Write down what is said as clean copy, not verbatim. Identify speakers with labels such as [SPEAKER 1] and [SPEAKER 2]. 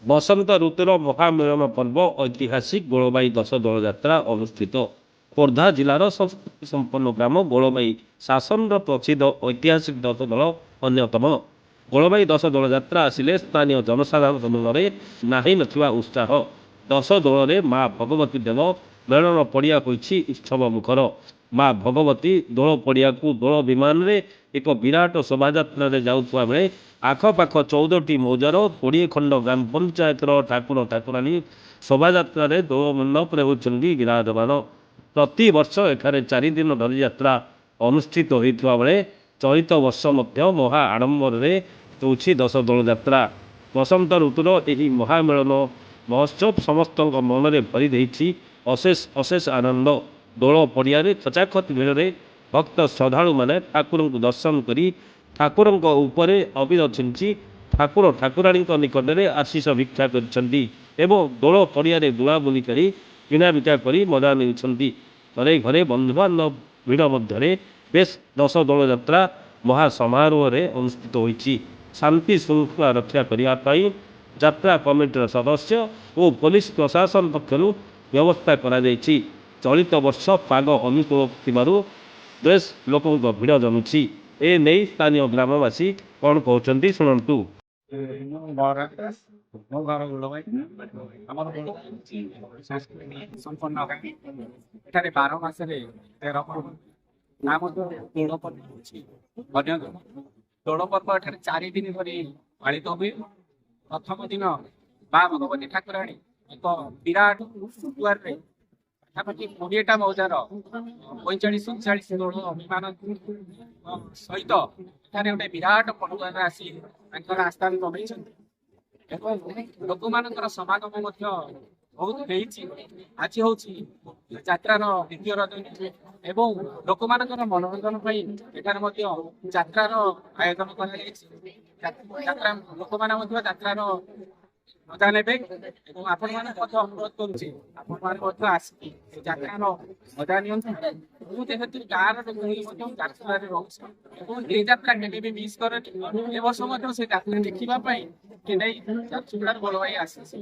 [SPEAKER 1] ବସନ୍ତ ଋତୁର ମହାମିଳନ ପର୍ବ ଐତିହାସିକ ଗୋଳବାଇ ଦଶ ଦୋଳ ଯାତ୍ରା ଅନୁଷ୍ଠିତ। ଖୋର୍ଦ୍ଧା ଜିଲ୍ଲାର ସଂସ୍କୃତି ସମ୍ପନ୍ନ ଗ୍ରାମ ଗୋଳବାଇ ଶାସନର ପ୍ରସିଦ୍ଧ ଐତିହାସିକ ଦଶ ଦୋଳ ଅନ୍ୟତମ। ଗୋଳବାଇ ଦଶ ଦୋଳ ଯାତ୍ରା ଆସିଲେ ସ୍ଥାନୀୟ ଜନସାଧାରଣଙ୍କ ମନରେ ନାହିଁ ନଥିବା ଉତ୍ସାହ। ଦଶ ଦୋଳରେ ମା ଭଗବତୀ ଦେବ ମେଳନ ପଡ଼ିଆ ହୋଇଛି ଉତ୍ସବ ମୁଖର। ମା ଭଗବତୀ ଦୋଳ ପଡ଼ିଆକୁ ଦୋଳ ବିମାନରେ ଏକ ବିରାଟ ଶୋଭାଯାତ୍ରାରେ ଯାଉଥିବା ବେଳେ ଆଖପାଖ 14ଟି ମୌଜାର 20 ଖଣ୍ଡ ଗ୍ରାମ ପଞ୍ଚାୟତର ଠାକୁର ଠାକୁରାଣୀ ଶୋଭାଯାତ୍ରାରେ ଦୋଳ ମଣ୍ଡପରେ ହେଉଛନ୍ତି ବିରାଜମାନ। ପ୍ରତିବର୍ଷ ଏଠାରେ 4 ଦିନ ଧରି ଯାତ୍ରା ଅନୁଷ୍ଠିତ ହୋଇଥିବା ବେଳେ ଚଳିତ ବର୍ଷ ମଧ୍ୟ ମହା ଆଡ଼ମ୍ବରରେ ହେଉଛି ଦଶ ଦୋଳ ଯାତ୍ରା। ବସନ୍ତ ଋତୁର ଏହି ମହାମେଳନ ମହୋତ୍ସବ ସମସ୍ତଙ୍କ ମନରେ ଭରି ଦେଇଛି ଅଶେଷ ଅଶେଷ ଆନନ୍ଦ। ଦୋଳ ପଡ଼ିଆରେ ଖଚାଖଚ ଭିଡ଼ରେ ଭକ୍ତ ଶ୍ରଦ୍ଧାଳୁମାନେ ଠାକୁରଙ୍କୁ ଦର୍ଶନ କରି ଠାକୁରଙ୍କ ଉପରେ ଅବିର ଛିଞ୍ଚି ଠାକୁର ଠାକୁରାଣୀଙ୍କ ନିକଟରେ ଆଶିଷ ଭିକ୍ଷା କରିଛନ୍ତି ଏବଂ ଦୋଳ ପଡ଼ିଆରେ ବୁଲାବୁଲି କରି କିଣାବିକା କରି ମଜା ନେଉଛନ୍ତି। ଘରେ ଘରେ ବନ୍ଧୁବାନ୍ଧବ ଭିଡ଼ ମଧ୍ୟରେ ବେଶ ଦଶ ଦୋଳ ଯାତ୍ରା ମହା ସମାରୋହରେ ଅନୁଷ୍ଠିତ ହୋଇଛି। ଶାନ୍ତି ଶୃଙ୍ଖଳା ରକ୍ଷା କରିବା ପାଇଁ ଯାତ୍ରା କମିଟିର ସଦସ୍ୟ ଓ ପୋଲିସ ପ୍ରଶାସନ ପକ୍ଷରୁ ବ୍ୟବସ୍ଥା କରାଯାଇଛି। ଚଳିତ ବର୍ଷ ପାଗ ଅନୁକୂଳ ଥିବାରୁ ବେଶ ଲୋକଙ୍କ ଭିଡ଼ ଜମୁଛି। ଏ ନେଇ ସ୍ଥାନୀୟ ଗ୍ରାମବାସୀ କ'ଣ କହୁଛନ୍ତି ଶୁଣନ୍ତୁ।
[SPEAKER 2] ମୋ ଘର ଗୋଳବାଇ। ଆମର ସଂସ୍କୃତି ସମ୍ପନ୍ନ ଏଠାରେ 12 ମାସରେ 13 ପର୍ବ। ତା ମଧ୍ୟରେ ଦୋଳ ପର୍ବ ହେଉଛି ଅନ୍ୟତମ। ଦୋଳ ପର୍ବ ଏଠାରେ 4 ଦିନ ଧରି ପାଳିତ ହୁଏ। ପ୍ରଥମ ଦିନ ମା ଭଗବତୀ ଠାକୁରାଣୀ ଏକ ବିରାଟ ଦୁଆରରେ ପାଖାପାଖି 20ଟା ମୌଜାର 45-47 ଦୋଳ ଅଭିମାନ ସହିତ ଏଠାରେ ଗୋଟେ ବିରାଟ ପଟୁଆରେ ଆସି ତାଙ୍କର ଆସ୍ଥାନ କମେଇଛନ୍ତି ଏବଂ ଲୋକମାନଙ୍କର ସମାଗମ ମଧ୍ୟ ବହୁତ ହେଇଛି। ଆଜି ହଉଛି ଯାତ୍ରାର ଦ୍ୱିତୀୟ ରଜ ଏବଂ ଲୋକମାନଙ୍କର ମନୋରଞ୍ଜନ ପାଇଁ ଏଠାରେ ମଧ୍ୟ ଯାତ୍ରାର ଆୟୋଜନ କରାଯାଇଛି। ଯାତ୍ରା ଲୋକମାନେ ମଧ୍ୟ ଯାତ୍ରାର ମଜା ନେବେ ଏବଂ ଆପଣମାନଙ୍କୁ ମଧ୍ୟ ଅନୁରୋଧ କରୁଛି ଆପଣମାନେ ମଧ୍ୟ ଆସିକି ଯାତ୍ରାର ମଜା ନିଅନ୍ତୁ। ମୁଁ ଯେହେତୁ ଗାଁର ଲୋକ ହୋଇ ମଧ୍ୟ ଯାତ୍ରାରେ ରହୁଛି ଏବଂ ଏ ଯାତ୍ରା କେବେ ବି ମିସ୍ କରେନି। ଏ ବର୍ଷ ମଧ୍ୟ ସେ ଯାତ୍ରା ଦେଖିବା ପାଇଁ କେହି ଝାରସୁଗୁଡ଼ାରୁ ଗୋଳବାଇ ଆସିଛି।